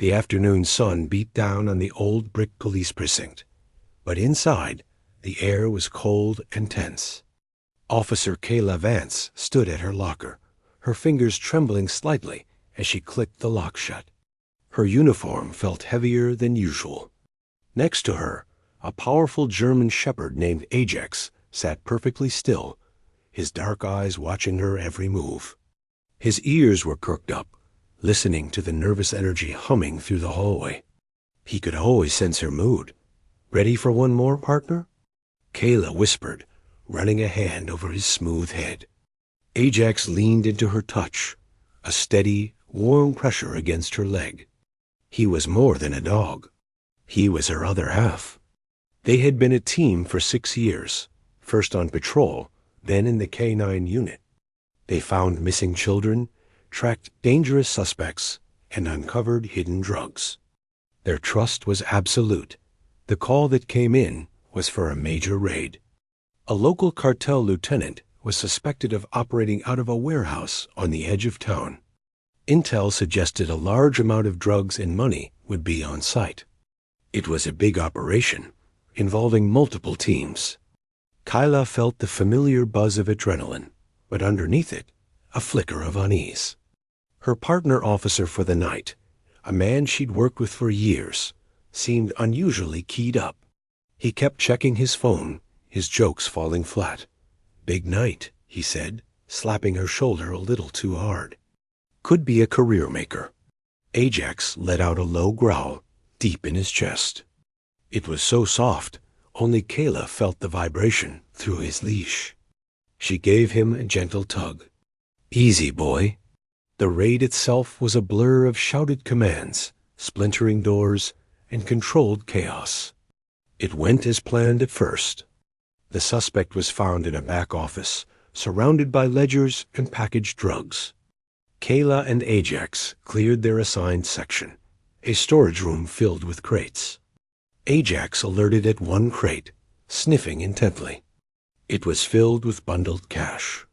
The afternoon sun beat down on the old brick police precinct, but inside, the air was cold and tense. Officer Kayla Vance stood at her locker, her fingers trembling slightly as she clicked the lock shut. Her uniform felt heavier than usual. Next to her, a powerful German shepherd named Ajax sat perfectly still, his dark eyes watching her every move. His ears were perked up, listening to the nervous energy humming through the hallway. He could always sense her mood. "Ready for one more, partner?" Kayla whispered, running a hand over his smooth head. Ajax leaned into her touch, a steady, warm pressure against her leg. He was more than a dog. He was her other half. They had been a team for 6 years, first on patrol, then in the K-9 unit. They found missing children, tracked dangerous suspects, and uncovered hidden drugs. Their trust was absolute. The call that came in was for a major raid. A local cartel lieutenant was suspected of operating out of a warehouse on the edge of town. Intel suggested a large amount of drugs and money would be on site. It was a big operation, involving multiple teams. Kayla felt the familiar buzz of adrenaline, but underneath it, a flicker of unease. Her partner officer for the night, a man she'd worked with for years, seemed unusually keyed up. He kept checking his phone, his jokes falling flat. "Big night," he said, slapping her shoulder a little too hard. "Could be a career maker." Ajax let out a low growl, deep in his chest. It was so soft, only Kayla felt the vibration through his leash. She gave him a gentle tug. "Easy, boy." The raid itself was a blur of shouted commands, splintering doors, and controlled chaos. It went as planned at first. The suspect was found in a back office, surrounded by ledgers and packaged drugs. Kayla and Ajax cleared their assigned section, a storage room filled with crates. Ajax alerted at one crate, sniffing intently. It was filled with bundled cash.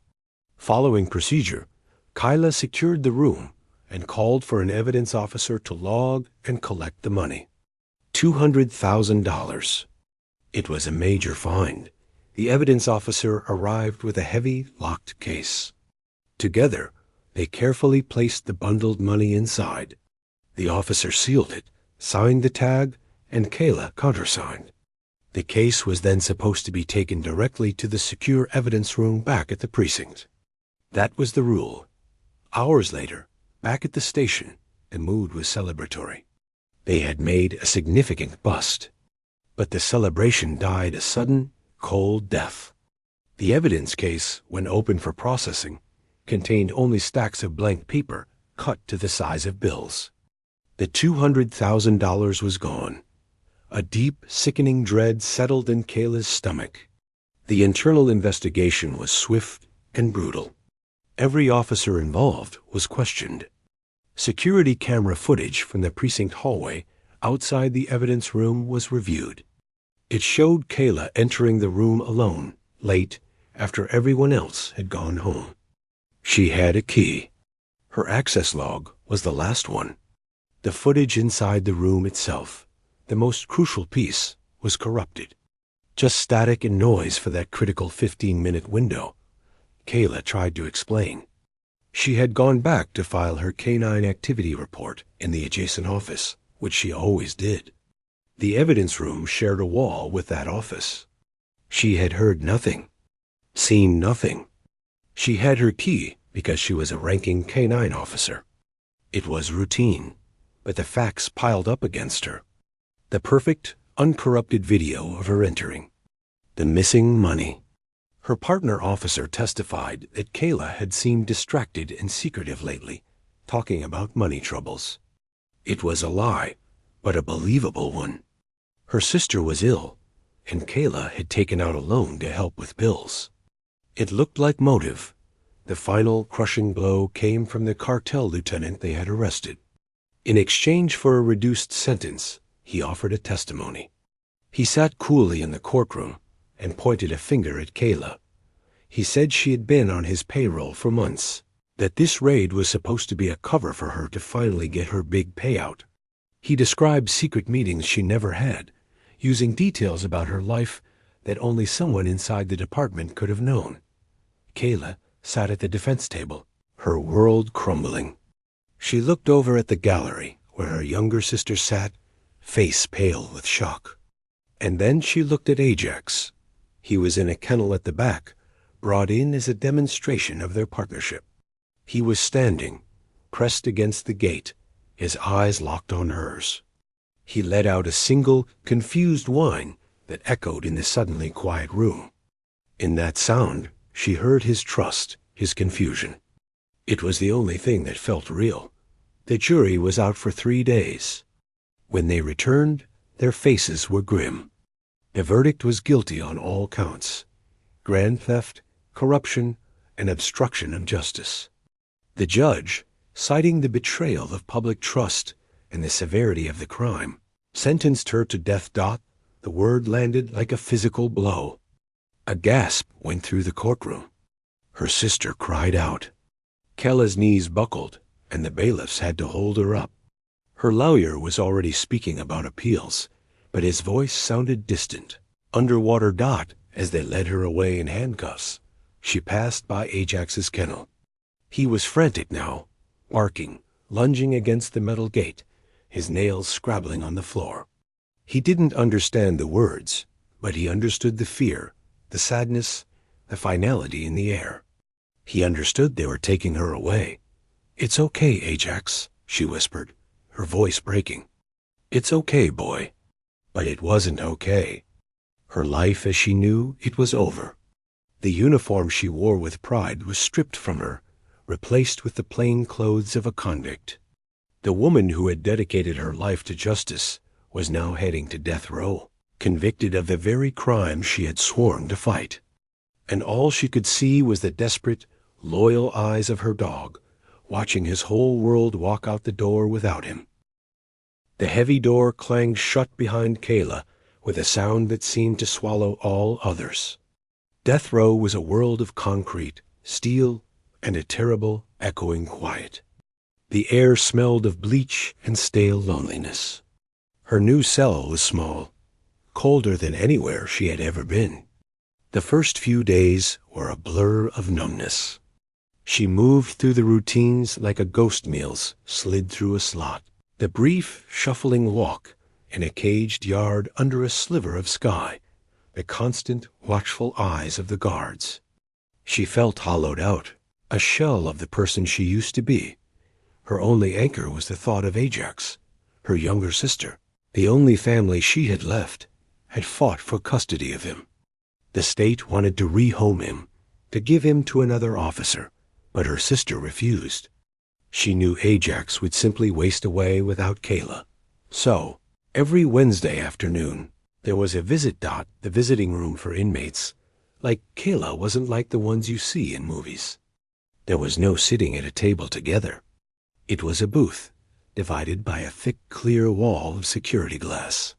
Following procedure, Kayla secured the room and called for an evidence officer to log and collect the money. $200,000. It was a major find. The evidence officer arrived with a heavy, locked case. Together, they carefully placed the bundled money inside. The officer sealed it, signed the tag, and Kayla countersigned. The case was then supposed to be taken directly to the secure evidence room back at the precinct. That was the rule. Hours later, back at the station, the mood was celebratory. They had made a significant bust. But the celebration died a sudden, cold death. The evidence case, when opened for processing, contained only stacks of blank paper cut to the size of bills. The $200,000 was gone. A deep, sickening dread settled in Kayla's stomach. The internal investigation was swift and brutal. Every officer involved was questioned. Security camera footage from the precinct hallway outside the evidence room was reviewed. It showed Kayla entering the room alone, late, after everyone else had gone home. She had a key. Her access log was the last one. The footage inside the room itself, the most crucial piece, was corrupted. Just static and noise for that critical 15-minute window. Kayla tried to explain. She had gone back to file her K-9 activity report in the adjacent office, which she always did. The evidence room shared a wall with that office. She had heard nothing, seen nothing. She had her key because she was a ranking K-9 officer. It was routine, but the facts piled up against her. The perfect, uncorrupted video of her entering. The missing money. Her partner officer testified that Kayla had seemed distracted and secretive lately, talking about money troubles. It was a lie, but a believable one. Her sister was ill, and Kayla had taken out a loan to help with bills. It looked like motive. The final crushing blow came from the cartel lieutenant they had arrested. In exchange for a reduced sentence, he offered a testimony. He sat coolly in the courtroom and pointed a finger at Kayla. He said she had been on his payroll for months, that this raid was supposed to be a cover for her to finally get her big payout. He described secret meetings she never had, using details about her life that only someone inside the department could have known. Kayla sat at the defense table, her world crumbling. She looked over at the gallery where her younger sister sat, face pale with shock. And then she looked at Ajax. He was in a kennel at the back, brought in as a demonstration of their partnership. He was standing, pressed against the gate, his eyes locked on hers. He let out a single, confused whine that echoed in the suddenly quiet room. In that sound, she heard his trust, his confusion. It was the only thing that felt real. The jury was out for 3 days. When they returned, their faces were grim. The verdict was guilty on all counts: grand theft, corruption, and obstruction of justice. The judge, citing the betrayal of public trust and the severity of the crime, sentenced her to death. The word landed like a physical blow. A gasp went through the courtroom. Her sister cried out. Kella's knees buckled, and the bailiffs had to hold her up. Her lawyer was already speaking about appeals, but his voice sounded distant. Underwater. As they led her away in handcuffs, she passed by Ajax's kennel. He was frantic now, barking, lunging against the metal gate, his nails scrabbling on the floor. He didn't understand the words, but he understood the fear, the sadness, the finality in the air. He understood they were taking her away. "It's okay, Ajax," she whispered, her voice breaking. "It's okay, boy." But it wasn't okay. Her life as she knew it was over. The uniform she wore with pride was stripped from her, replaced with the plain clothes of a convict. The woman who had dedicated her life to justice was now heading to death row, convicted of the very crime she had sworn to fight. And all she could see was the desperate, loyal eyes of her dog, watching his whole world walk out the door without him. The heavy door clanged shut behind Kayla with a sound that seemed to swallow all others. Death row was a world of concrete, steel, and a terrible, echoing quiet. The air smelled of bleach and stale loneliness. Her new cell was small, colder than anywhere she had ever been. The first few days were a blur of numbness. She moved through the routines like a ghost meals slid through a slot. The brief, shuffling walk in a caged yard under a sliver of sky, the constant, watchful eyes of the guards. She felt hollowed out, a shell of the person she used to be. Her only anchor was the thought of Ajax, her younger sister. The only family she had left had fought for custody of him. The state wanted to rehome him, to give him to another officer, but her sister refused. She knew Ajax would simply waste away without Kayla. So, every Wednesday afternoon, there was a the visiting room for inmates. Like Kayla wasn't like the ones you see in movies. There was no sitting at a table together. It was a booth, divided by a thick, clear wall of security glass.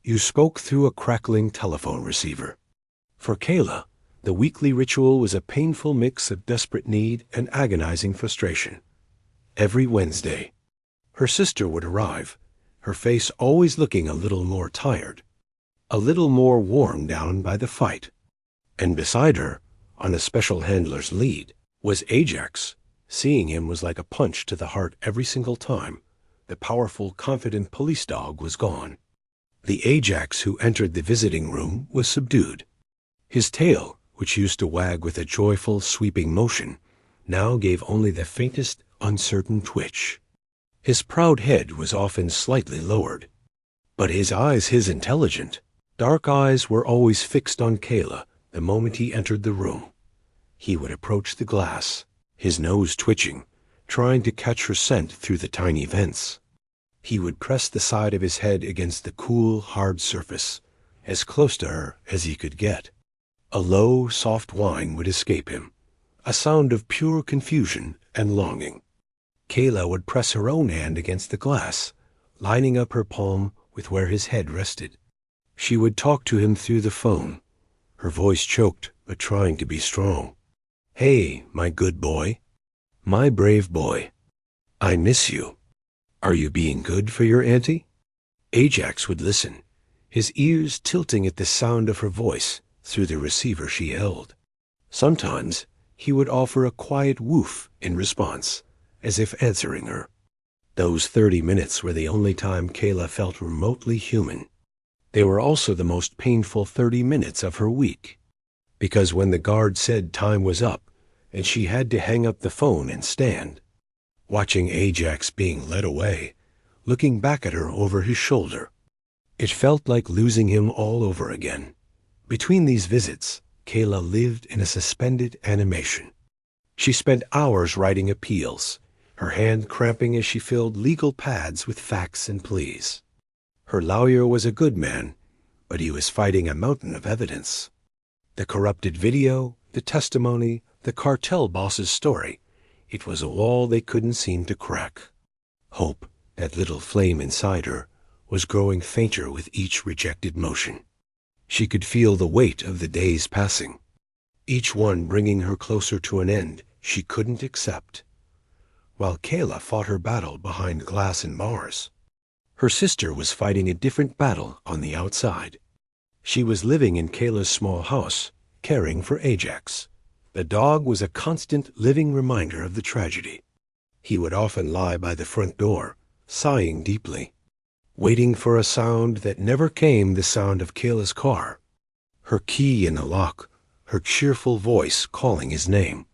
You spoke through a crackling telephone receiver. For Kayla, the weekly ritual was a painful mix of desperate need and agonizing frustration. Every Wednesday, her sister would arrive, her face always looking a little more tired, a little more worn down by the fight. And beside her, on a special handler's lead, was Ajax. Seeing him was like a punch to the heart every single time. The powerful, confident police dog was gone. The Ajax who entered the visiting room was subdued. His tail, which used to wag with a joyful, sweeping motion, now gave only the faintest, uncertain twitch. His proud head was often slightly lowered. But his eyes, his intelligent, dark eyes were always fixed on Kayla the moment he entered the room. He would approach the glass, his nose twitching, trying to catch her scent through the tiny vents. He would press the side of his head against the cool, hard surface, as close to her as he could get. A low, soft whine would escape him, a sound of pure confusion and longing. Kayla would press her own hand against the glass, lining up her palm with where his head rested. She would talk to him through the phone, her voice choked but trying to be strong. "Hey, my good boy. My brave boy. I miss you. "Are you being good for your auntie?" Ajax would listen, his ears tilting at the sound of her voice through the receiver she held. Sometimes he would offer a quiet woof in response, as if answering her. Those 30 minutes were the only time Kayla felt remotely human. They were also the most painful 30 minutes of her week, because when the guard said time was up and she had to hang up the phone and stand, watching Ajax being led away, looking back at her over his shoulder, it felt like losing him all over again. Between these visits, Kayla lived in a suspended animation. She spent hours writing appeals, her hand cramping as she filled legal pads with facts and pleas. Her lawyer was a good man, but he was fighting a mountain of evidence. The corrupted video, the testimony, the cartel boss's story, it was a wall they couldn't seem to crack. Hope, that little flame inside her, was growing fainter with each rejected motion. She could feel the weight of the days passing, each one bringing her closer to an end she couldn't accept. While Kayla fought her battle behind glass and bars, her sister was fighting a different battle on the outside. She was living in Kayla's small house, caring for Ajax. The dog was a constant living reminder of the tragedy. He would often lie by the front door, sighing deeply, waiting for a sound that never came, the sound of Kayla's car, her key in the lock, her cheerful voice calling his name,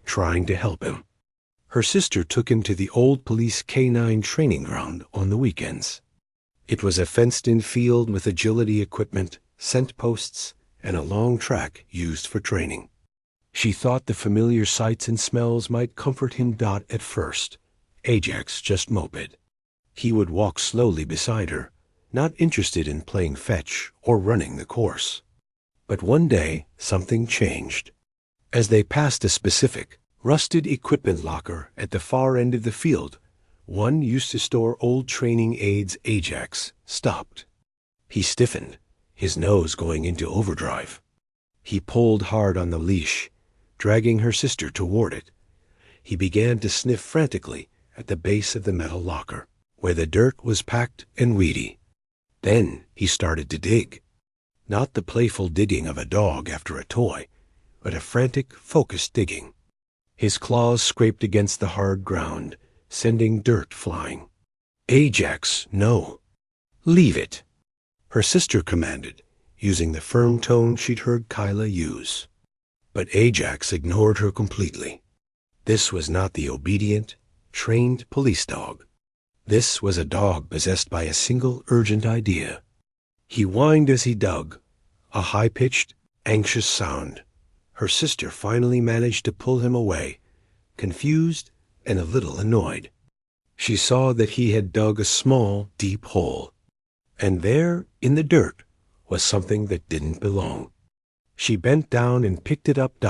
trying to help him. Her sister took him to the old police canine training ground on the weekends. It was a fenced-in field with agility equipment, scent posts, and a long track used for training. She thought the familiar sights and smells might comfort him. At first, Ajax just moped. He would walk slowly beside her, not interested in playing fetch or running the course. But one day, something changed. As they passed a specific, rusted equipment locker at the far end of the field, one used to store old training aids, Ajax stopped. He stiffened, his nose going into overdrive. He pulled hard on the leash, dragging her sister toward it. He began to sniff frantically at the base of the metal locker, where the dirt was packed and weedy. Then he started to dig. Not the playful digging of a dog after a toy, but a frantic, focused digging. His claws scraped against the hard ground, sending dirt flying. "Ajax, no. Leave it," her sister commanded, using the firm tone she'd heard Kyla use. But Ajax ignored her completely. This was not the obedient, trained police dog. This was a dog possessed by a single urgent idea. He whined as he dug, a high-pitched, anxious sound. Her sister finally managed to pull him away, confused and a little annoyed. She saw that he had dug a small, deep hole, and there, in the dirt, was something that didn't belong. She bent down and picked it up.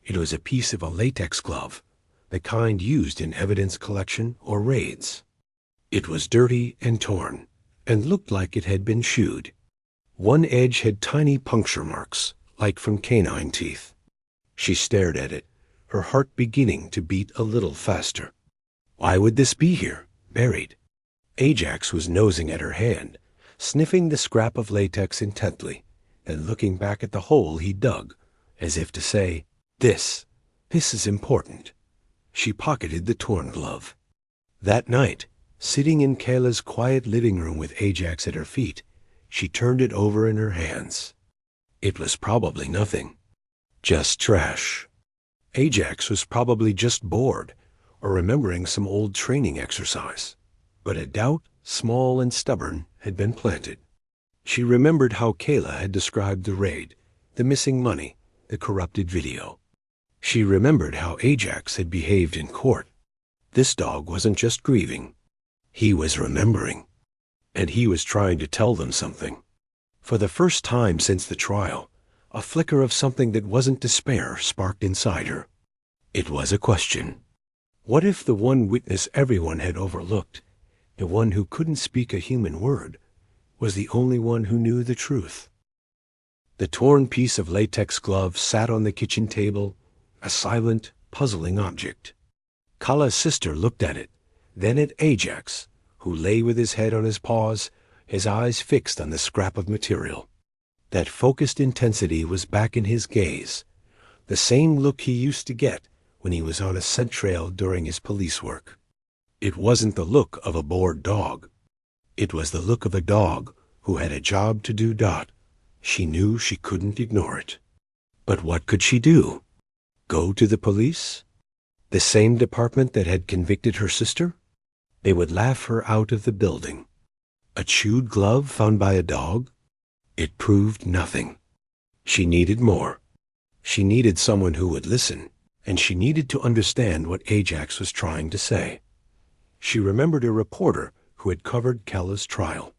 It was a piece of a latex glove, the kind used in evidence collection or raids. It was dirty and torn, and looked like it had been chewed. One edge had tiny puncture marks, like from canine teeth. She stared at it, her heart beginning to beat a little faster. Why would this be here, buried? Ajax was nosing at her hand, sniffing the scrap of latex intently, and looking back at the hole he dug, as if to say, This is important." She pocketed the torn glove. That night, sitting in Kayla's quiet living room with Ajax at her feet, she turned it over in her hands. It was probably nothing. Just trash. Ajax was probably just bored, or remembering some old training exercise. But a doubt, small and stubborn, had been planted. She remembered how Kayla had described the raid, the missing money, the corrupted video. She remembered how Ajax had behaved in court. This dog wasn't just grieving. He was remembering. And he was trying to tell them something. For the first time since the trial, a flicker of something that wasn't despair sparked inside her. It was a question. What if the one witness everyone had overlooked, the one who couldn't speak a human word, was the only one who knew the truth? The torn piece of latex glove sat on the kitchen table, a silent, puzzling object. Kala's sister looked at it, then at Ajax, who lay with his head on his paws, his eyes fixed on the scrap of material. That focused intensity was back in his gaze, the same look he used to get when he was on a scent trail during his police work. It wasn't the look of a bored dog. It was the look of a dog who had a job to do. She knew she couldn't ignore it. But what could she do? Go to the police? The same department that had convicted her sister? They would laugh her out of the building. A chewed glove found by a dog? It proved nothing. She needed more. She needed someone who would listen, and she needed to understand what Ajax was trying to say. She remembered a reporter who had covered Kella's trial.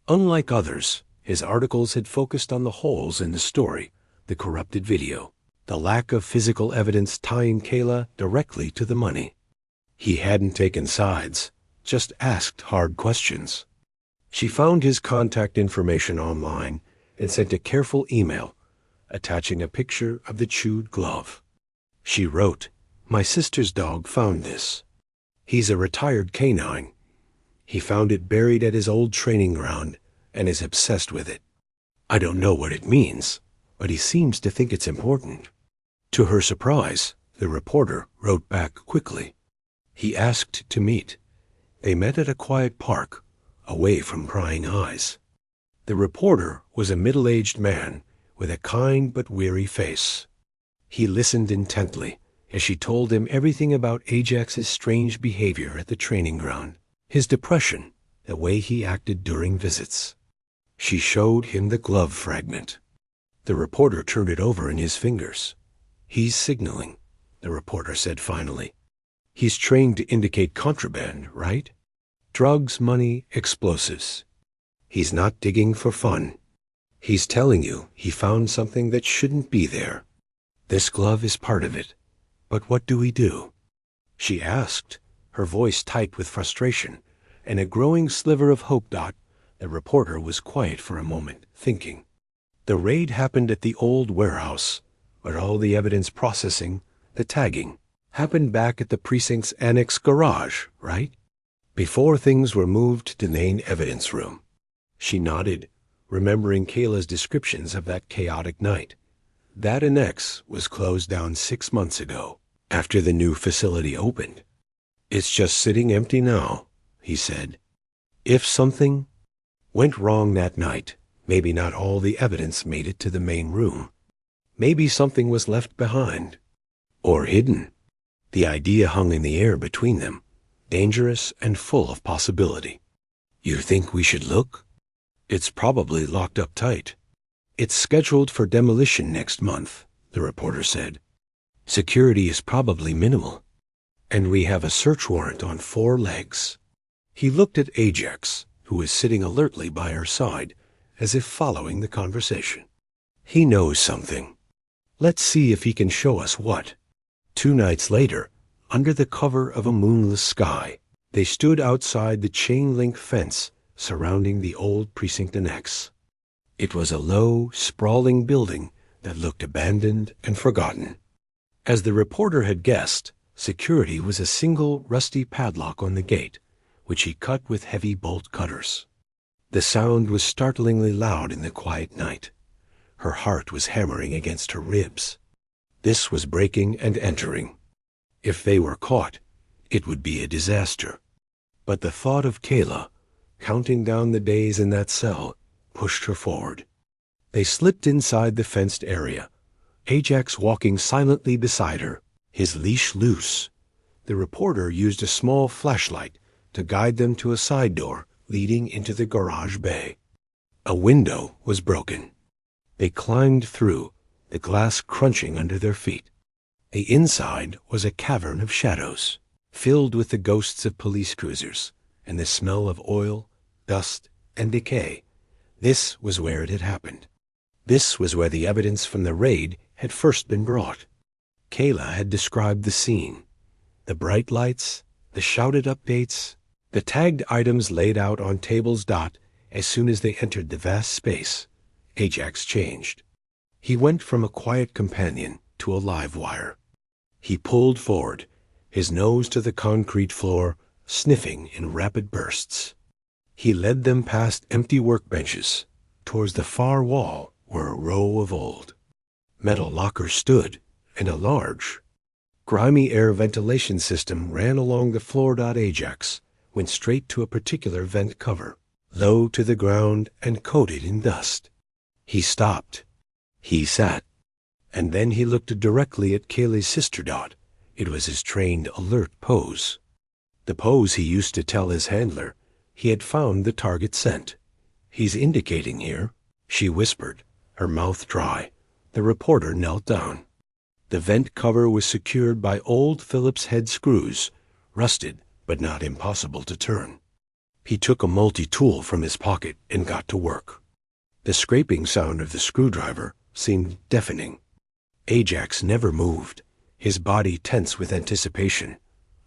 Unlike others, his articles had focused on the holes in the story, the corrupted video, the lack of physical evidence tying Kayla directly to the money. He hadn't taken sides, just asked hard questions. She found his contact information online and sent a careful email, attaching a picture of the chewed glove. She wrote, "My sister's dog found this. He's a retired canine. He found it buried at his old training ground and is obsessed with it. I don't know what it means, but he seems to think it's important." To her surprise, the reporter wrote back quickly. He asked to meet. They met at a quiet park, away from prying eyes. The reporter was a middle-aged man with a kind but weary face. He listened intently as she told him everything about Ajax's strange behavior at the training ground, his depression, the way he acted during visits. She showed him the glove fragment. The reporter turned it over in his fingers. "He's signaling," the reporter said finally. "He's trained to indicate contraband, right? Drugs, money, explosives. He's not digging for fun. He's telling you he found something that shouldn't be there. This glove is part of it. But what do we do?" She asked, her voice tight with frustration and a growing sliver of hope. The reporter was quiet for a moment, thinking. The raid happened at the old warehouse, but all the evidence processing, the tagging, happened back at the precinct's annex garage, right? Before things were moved to the main evidence room. She nodded, remembering Kayla's descriptions of that chaotic night. That annex was closed down 6 months ago, after the new facility opened. "It's just sitting empty now," he said. If something went wrong that night, maybe not all the evidence made it to the main room. Maybe something was left behind. Or hidden. The idea hung in the air between them, dangerous and full of possibility. "You think we should look?" "It's probably locked up tight." "It's scheduled for demolition next month," the reporter said. "Security is probably minimal. And we have a search warrant on 4 legs." He looked at Ajax, who was sitting alertly by her side, as if following the conversation. "He knows something. Let's see if he can show us what." 2 nights later, under the cover of a moonless sky, they stood outside the chain-link fence surrounding the old precinct annex. It was a low, sprawling building that looked abandoned and forgotten. As the reporter had guessed, security was a single rusty padlock on the gate, which he cut with heavy bolt cutters. The sound was startlingly loud in the quiet night. Her heart was hammering against her ribs. This was breaking and entering. If they were caught, it would be a disaster. But the thought of Kayla, counting down the days in that cell, pushed her forward. They slipped inside the fenced area, Ajax walking silently beside her, his leash loose. The reporter used a small flashlight to guide them to a side door leading into the garage bay. A window was broken. They climbed through, the glass crunching under their feet. The inside was a cavern of shadows, filled with the ghosts of police cruisers and the smell of oil, dust, and decay. This was where it had happened. This was where the evidence from the raid had first been brought. Kayla had described the scene. The bright lights, the shouted updates, the tagged items laid out on tables. As soon as they entered the vast space, Ajax changed. He went from a quiet companion to a live wire. He pulled forward, his nose to the concrete floor, sniffing in rapid bursts. He led them past empty workbenches, towards the far wall where a row of old metal lockers stood, and a large, grimy air ventilation system ran along the floor. Ajax went straight to a particular vent cover, low to the ground and coated in dust. He stopped. He sat. And then he looked directly at Kaylee's sister. It was his trained, alert pose. The pose he used to tell his handler he had found the target scent. "He's indicating here," she whispered, her mouth dry. The reporter knelt down. The vent cover was secured by old Phillips head screws, rusted but not impossible to turn. He took a multi-tool from his pocket and got to work. The scraping sound of the screwdriver seemed deafening. Ajax never moved, his body tense with anticipation.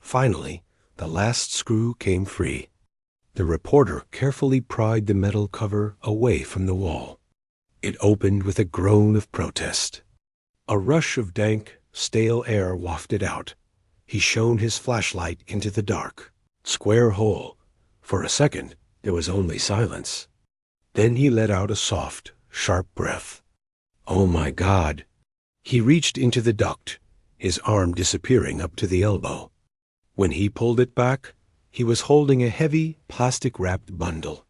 Finally, the last screw came free. The reporter carefully pried the metal cover away from the wall. It opened with a groan of protest. A rush of dank, stale air wafted out. He shone his flashlight into the dark, square hole. For a second, there was only silence. Then he let out a soft, sharp breath. "Oh my God!" He reached into the duct, his arm disappearing up to the elbow. When he pulled it back, he was holding a heavy, plastic-wrapped bundle.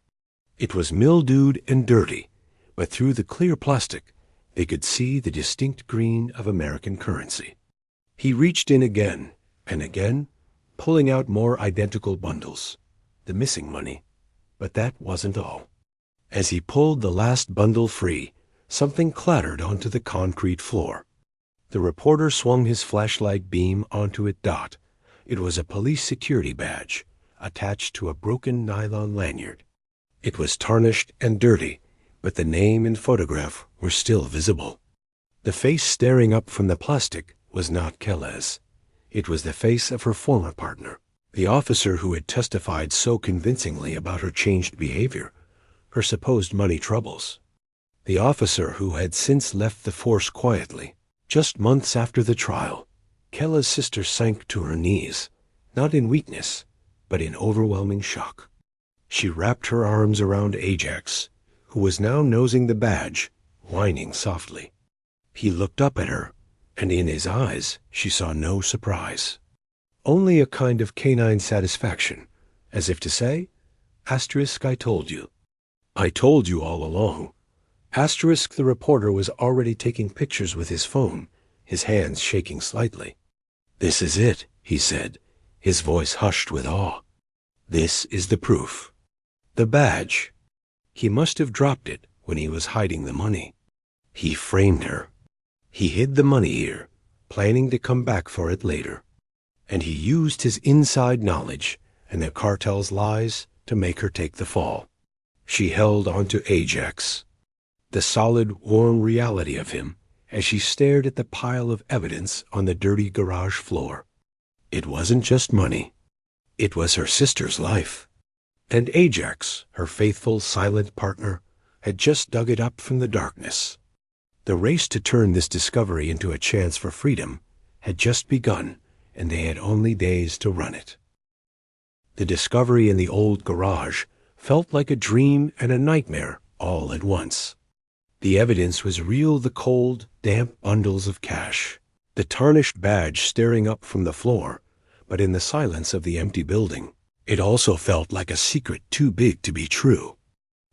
It was mildewed and dirty, but through the clear plastic, they could see the distinct green of American currency. He reached in again and again, pulling out more identical bundles. The missing money. But that wasn't all. As he pulled the last bundle free, something clattered onto the concrete floor. The reporter swung his flashlight beam onto it. It was a police security badge, attached to a broken nylon lanyard. It was tarnished and dirty, but the name and photograph were still visible. The face staring up from the plastic was not Kelly's. It was the face of her former partner, the officer who had testified so convincingly about her changed behavior, her supposed money troubles. The officer who had since left the force quietly. Just months after the trial, Kelly's sister sank to her knees, not in weakness, but in overwhelming shock. She wrapped her arms around Ajax, who was now nosing the badge, whining softly. He looked up at her, and in his eyes she saw no surprise. Only a kind of canine satisfaction, as if to say, "Asterisk, I told you. I told you all along." Asterisk, the reporter was already taking pictures with his phone, his hands shaking slightly. "This is it," he said, his voice hushed with awe. "This is the proof. The badge. He must have dropped it when he was hiding the money. He framed her. He hid the money here, planning to come back for it later. And he used his inside knowledge and the cartel's lies to make her take the fall." She held onto Ajax, the solid, warm reality of him, as she stared at the pile of evidence on the dirty garage floor. It wasn't just money. It was her sister's life. And Ajax, her faithful, silent partner, had just dug it up from the darkness. The race to turn this discovery into a chance for freedom had just begun, and they had only days to run it. The discovery in the old garage felt like a dream and a nightmare all at once. The evidence was real, the cold, damp bundles of cash, the tarnished badge staring up from the floor, but in the silence of the empty building, it also felt like a secret too big to be true.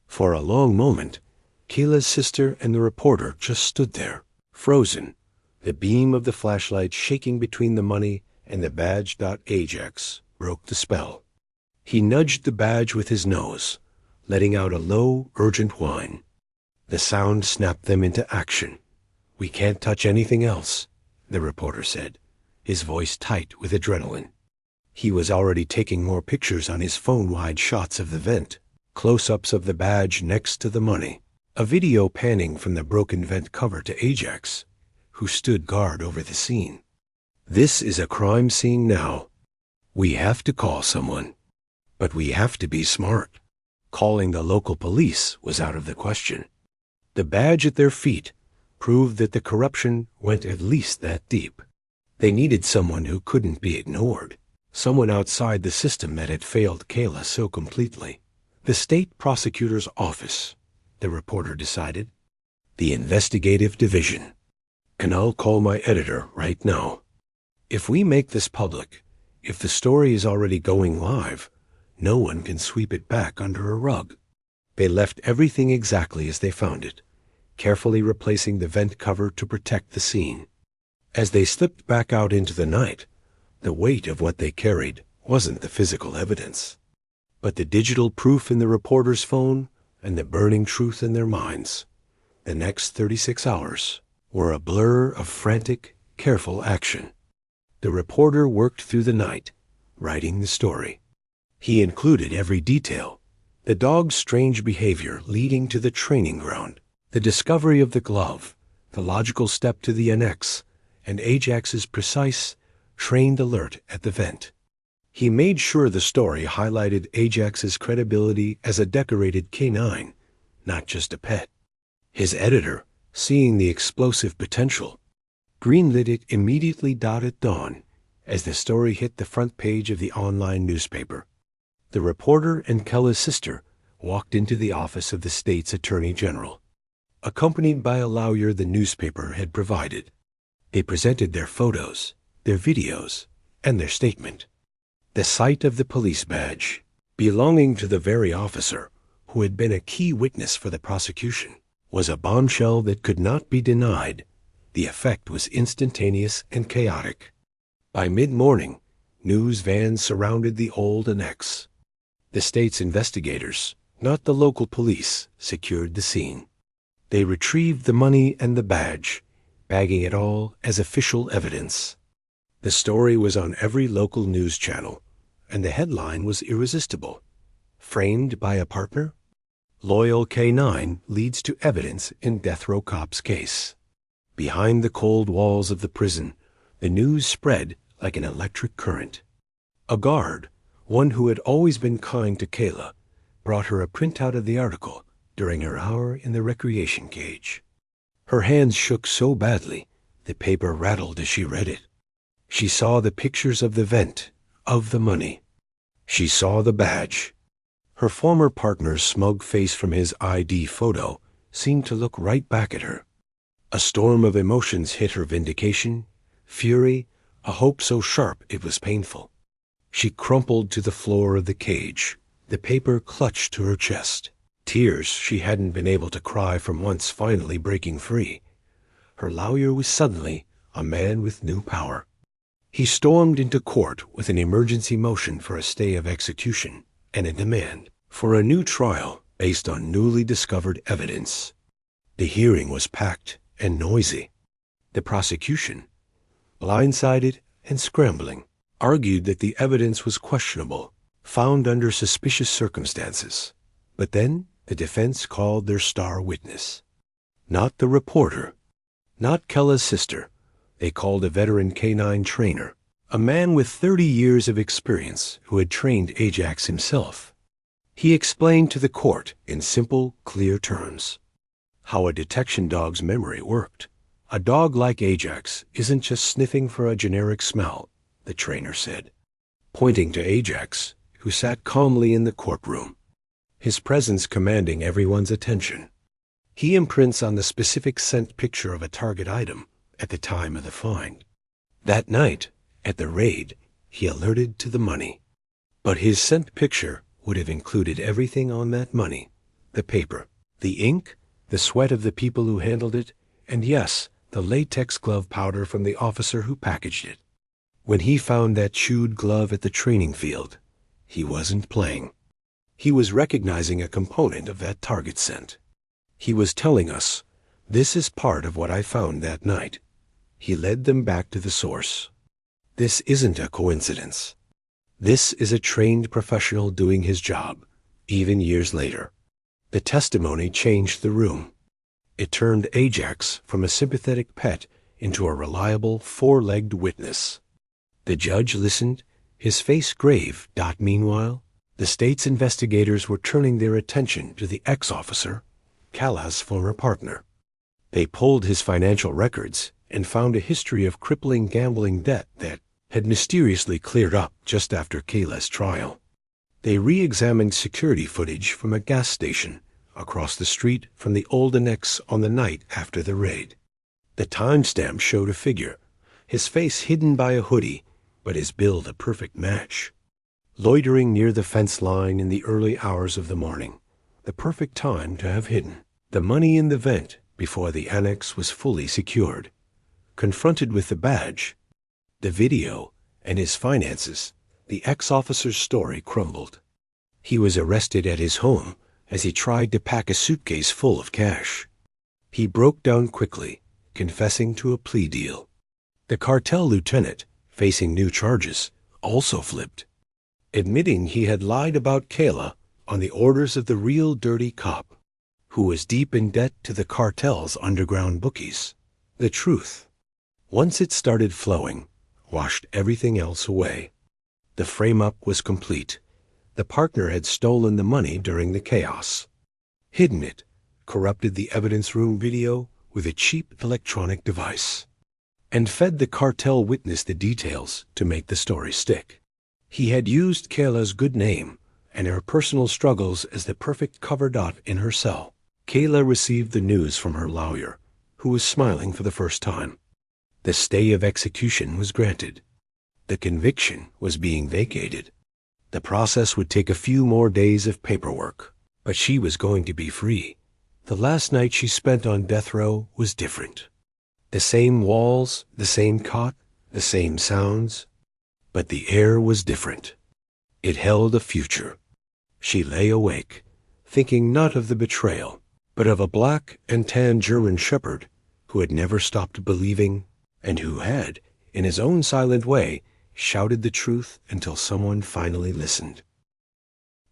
For a long moment, Kayla's sister and the reporter just stood there, frozen, the beam of the flashlight shaking between the money and the badge. Ajax broke the spell. He nudged the badge with his nose, letting out a low, urgent whine. The sound snapped them into action. "We can't touch anything else," the reporter said, his voice tight with adrenaline. He was already taking more pictures on his phone, wide shots of the vent, close-ups of the badge next to the money, a video panning from the broken vent cover to Ajax, who stood guard over the scene. "This is a crime scene now. We have to call someone. But we have to be smart." Calling the local police was out of the question. The badge at their feet proved that the corruption went at least that deep. They needed someone who couldn't be ignored, someone outside the system that had failed Kayla so completely. The state prosecutor's office, the reporter decided. The investigative division. And I'll call my editor right now. If we make this public, if the story is already going live, no one can sweep it back under a rug. They left everything exactly as they found it, carefully replacing the vent cover to protect the scene. As they slipped back out into the night, the weight of what they carried wasn't the physical evidence, but the digital proof in the reporter's phone and the burning truth in their minds. The next 36 hours were a blur of frantic, careful action. The reporter worked through the night, writing the story. He included every detail: the dog's strange behavior leading to the training ground, the discovery of the glove, the logical step to the annex, and Ajax's precise, trained alert at the vent. He made sure the story highlighted Ajax's credibility as a decorated canine, not just a pet. His editor, seeing the explosive potential, greenlit it immediately at dawn as the story hit the front page of the online newspaper. The reporter and Kella's sister walked into the office of the state's attorney general, accompanied by a lawyer the newspaper had provided. They presented their photos, their videos, and their statement. The sight of the police badge, belonging to the very officer who had been a key witness for the prosecution, was a bombshell that could not be denied. The effect was instantaneous and chaotic. By mid-morning, news vans surrounded the old annex. The state's investigators, not the local police, secured the scene. They retrieved the money and the badge, bagging it all as official evidence. The story was on every local news channel, and the headline was irresistible. Framed by a partner? Loyal K9 leads to evidence in death row cop's case. Behind the cold walls of the prison, the news spread like an electric current. A guard, one who had always been kind to Kayla, brought her a printout of the article during her hour in the recreation cage. Her hands shook so badly, the paper rattled as she read it. She saw the pictures of the vent, of the money. She saw the badge. Her former partner's smug face from his ID photo seemed to look right back at her. A storm of emotions hit her: vindication, fury, a hope so sharp it was painful. She crumpled to the floor of the cage, the paper clutched to her chest. Tears she hadn't been able to cry for months finally breaking free. Her lawyer was suddenly a man with new power. He stormed into court with an emergency motion for a stay of execution and a demand for a new trial based on newly discovered evidence. The hearing was packed and noisy. The prosecution, blindsided and scrambling, argued that the evidence was questionable, found under suspicious circumstances. But then the defense called their star witness. Not the reporter, not Kella's sister. They called a veteran canine trainer, a man with 30 years of experience who had trained Ajax himself. He explained to the court in simple, clear terms how a detection dog's memory worked. A dog like Ajax isn't just sniffing for a generic smell, the trainer said, pointing to Ajax, who sat calmly in the courtroom, his presence commanding everyone's attention. He imprints on the specific scent picture of a target item at the time of the find. That night, at the raid, he alerted to the money. But his scent picture would have included everything on that money: the paper, the ink, the sweat of the people who handled it, and yes, the latex glove powder from the officer who packaged it. When he found that chewed glove at the training field, he wasn't playing. He was recognizing a component of that target scent. He was telling us, "This is part of what I found that night." He led them back to the source. This isn't a coincidence. This is a trained professional doing his job, even years later. The testimony changed the room. It turned Ajax from a sympathetic pet into a reliable, four-legged witness. The judge listened, his face grave. Meanwhile, the state's investigators were turning their attention to the ex-officer, Kella's former partner. They pulled his financial records and found a history of crippling gambling debt that had mysteriously cleared up just after Kayla's trial. They re-examined security footage from a gas station across the street from the old annex on the night after the raid. The timestamp showed a figure, his face hidden by a hoodie, but his build a perfect match. Loitering near the fence line in the early hours of the morning, the perfect time to have hidden the money in the vent before the annex was fully secured. Confronted with the badge, the video, and his finances, the ex-officer's story crumbled. He was arrested at his home as he tried to pack a suitcase full of cash. He broke down quickly, confessing to a plea deal. The cartel lieutenant, facing new charges, also flipped, admitting he had lied about Kayla on the orders of the real dirty cop, who was deep in debt to the cartel's underground bookies. The truth, once it started flowing, washed everything else away. The frame-up was complete. The partner had stolen the money during the chaos, hidden it, corrupted the evidence room video with a cheap electronic device, and fed the cartel witness the details to make the story stick. He had used Kayla's good name and her personal struggles as the perfect cover dot in her cell. Kayla received the news from her lawyer, who was smiling for the first time. The stay of execution was granted. The conviction was being vacated. The process would take a few more days of paperwork, but she was going to be free. The last night she spent on death row was different. The same walls, the same cot, the same sounds, but the air was different. It held a future. She lay awake, thinking not of the betrayal, but of a black and tan German shepherd who had never stopped believing and who had, in his own silent way, shouted the truth until someone finally listened.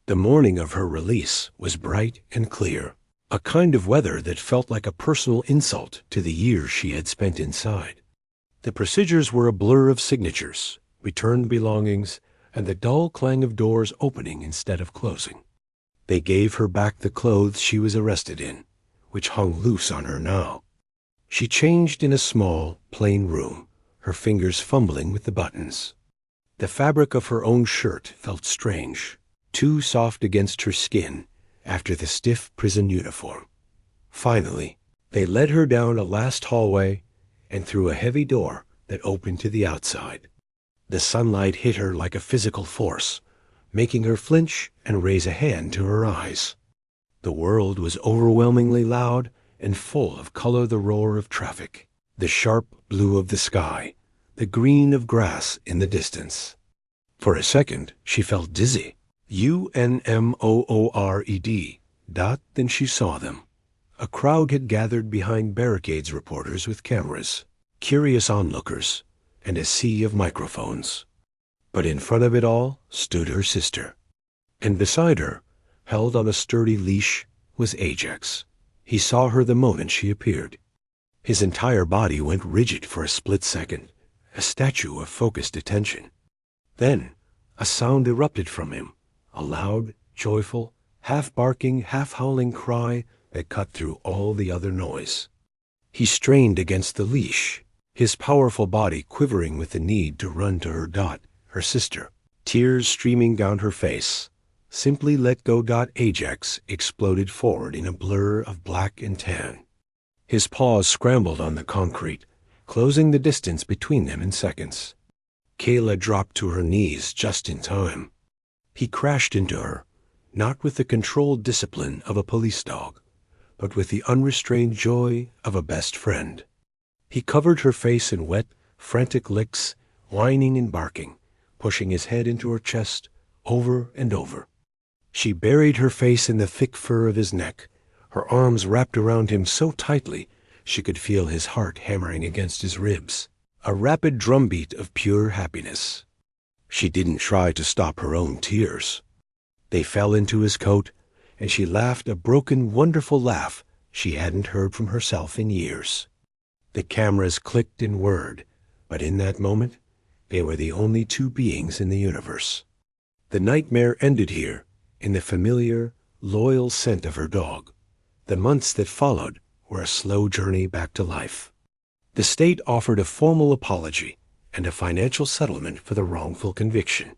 The morning of her release was bright and clear, a kind of weather that felt like a personal insult to the years she had spent inside. The procedures were a blur of signatures, returned belongings, and the dull clang of doors opening instead of closing. They gave her back the clothes she was arrested in, which hung loose on her now. She changed in a small, plain room, her fingers fumbling with the buttons. The fabric of her own shirt felt strange, too soft against her skin after the stiff prison uniform. Finally, they led her down a last hallway and through a heavy door that opened to the outside. The sunlight hit her like a physical force, making her flinch and raise a hand to her eyes. The world was overwhelmingly loud and full of color, the roar of traffic, the sharp blue of the sky, the green of grass in the distance. For a second, she felt dizzy. UNMOORED. Then she saw them. A crowd had gathered behind barricades, reporters with cameras, curious onlookers, and a sea of microphones. But in front of it all stood her sister. And beside her, held on a sturdy leash, was Ajax. He saw her the moment she appeared. His entire body went rigid for a split second, a statue of focused attention. Then a sound erupted from him, a loud, joyful, half-barking, half-howling cry that cut through all the other noise. He strained against the leash, his powerful body quivering with the need to run to her Dot, her sister, tears streaming down her face. Simply let go. Ajax exploded forward in a blur of black and tan. His paws scrambled on the concrete, closing the distance between them in seconds. Kayla dropped to her knees just in time. He crashed into her, not with the controlled discipline of a police dog, but with the unrestrained joy of a best friend. He covered her face in wet, frantic licks, whining and barking, pushing his head into her chest over and over. She buried her face in the thick fur of his neck, her arms wrapped around him so tightly she could feel his heart hammering against his ribs, a rapid drumbeat of pure happiness. She didn't try to stop her own tears. They fell into his coat, and she laughed a broken, wonderful laugh she hadn't heard from herself in years. The cameras clicked and whirred, but in that moment, they were the only two beings in the universe. The nightmare ended here, in the familiar, loyal scent of her dog. The months that followed were a slow journey back to life. The state offered a formal apology, and a financial settlement for the wrongful conviction.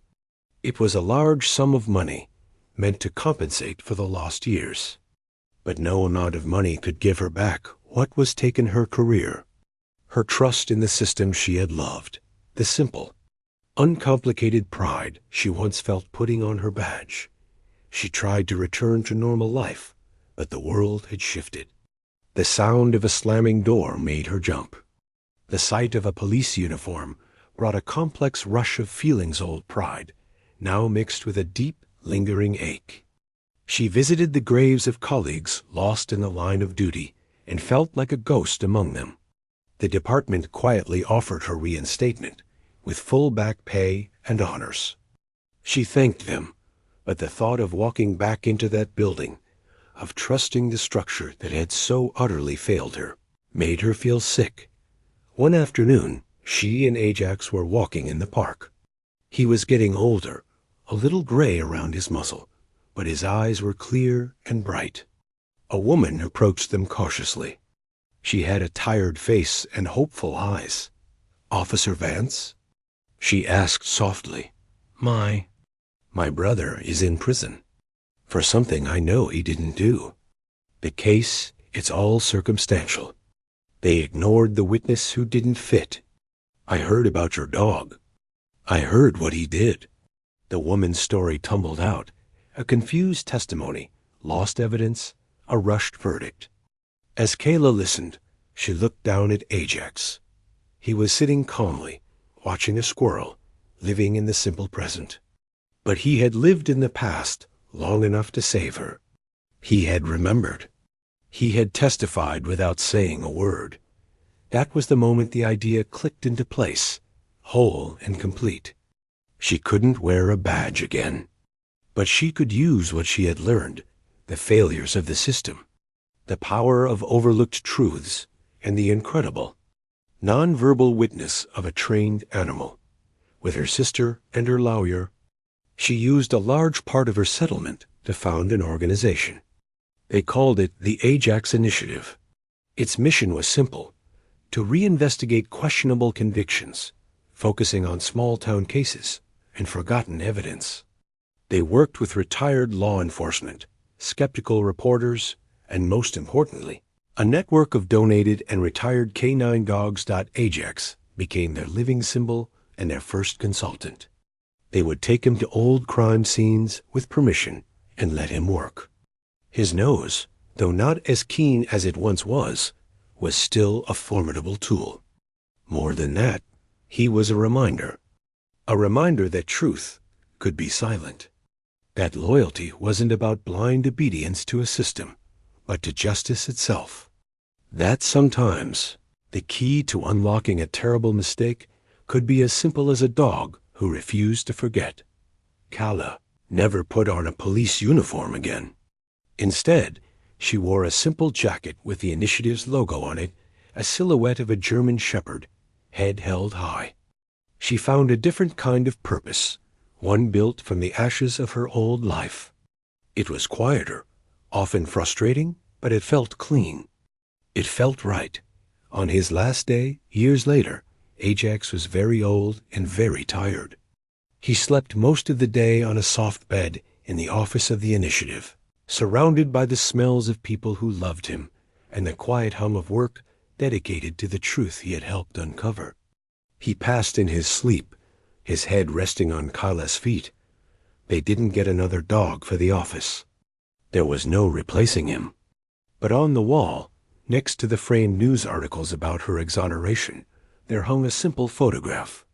It was a large sum of money, meant to compensate for the lost years. But no amount of money could give her back what was taken her career, her trust in the system she had loved, the simple, uncomplicated pride she once felt putting on her badge. She tried to return to normal life, but the world had shifted. The sound of a slamming door made her jump. The sight of a police uniform brought a complex rush of feelings-old pride, now mixed with a deep, lingering ache. She visited the graves of colleagues lost in the line of duty and felt like a ghost among them. The department quietly offered her reinstatement, with full back pay and honors. She thanked them, but the thought of walking back into that building, of trusting the structure that had so utterly failed her, made her feel sick. One afternoon, she and Ajax were walking in the park. He was getting older, a little gray around his muzzle, but his eyes were clear and bright. A woman approached them cautiously. She had a tired face and hopeful eyes. "Officer Vance?" She asked softly. My brother is in prison. For something I know he didn't do. The case, it's all circumstantial. They ignored the witness who didn't fit. I heard about your dog. I heard what he did." The woman's story tumbled out, a confused testimony, lost evidence, a rushed verdict. As Kayla listened, she looked down at Ajax. He was sitting calmly, watching a squirrel, living in the simple present. But he had lived in the past long enough to save her. He had remembered. He had testified without saying a word. That was the moment the idea clicked into place, whole and complete. She couldn't wear a badge again. But she could use what she had learned, the failures of the system, the power of overlooked truths, and the incredible, non-verbal witness of a trained animal. With her sister and her lawyer, she used a large part of her settlement to found an organization. They called it the Ajax Initiative. Its mission was simple: to reinvestigate questionable convictions, focusing on small-town cases and forgotten evidence. They worked with retired law enforcement, skeptical reporters, and most importantly, a network of donated and retired canine dogs. Ajax became their living symbol and their first consultant. They would take him to old crime scenes with permission and let him work. His nose, though not as keen as it once was still a formidable tool. More than that, he was a reminder that truth could be silent, that loyalty wasn't about blind obedience to a system, but to justice itself, that sometimes the key to unlocking a terrible mistake could be as simple as a dog who refused to forget. Kala never put on a police uniform again. Instead, she wore a simple jacket with the initiative's logo on it, a silhouette of a German shepherd, head held high. She found a different kind of purpose, one built from the ashes of her old life. It was quieter, often frustrating, but it felt clean. It felt right. On his last day, years later, Ajax was very old and very tired. He slept most of the day on a soft bed in the office of the initiative, surrounded by the smells of people who loved him and the quiet hum of work dedicated to the truth he had helped uncover. He passed in his sleep, his head resting on Kyla's feet. They didn't get another dog for the office. There was no replacing him. But on the wall, next to the framed news articles about her exoneration, there hung a simple photograph.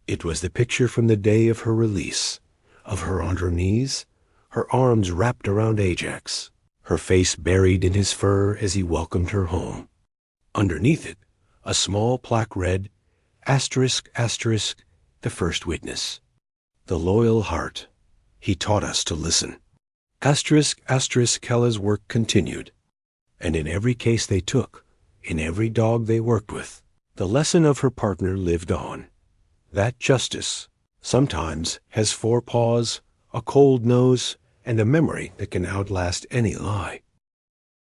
It was the picture from the day of her release, of her on her knees, her arms wrapped around Ajax, her face buried in his fur as he welcomed her home. Underneath it, a small plaque read, ****, the first witness. The loyal heart. He taught us to listen. ***, Kella's work continued. And in every case they took, in every dog they worked with, the lesson of her partner lived on. That justice sometimes has 4 paws, a cold nose, and a memory that can outlast any lie.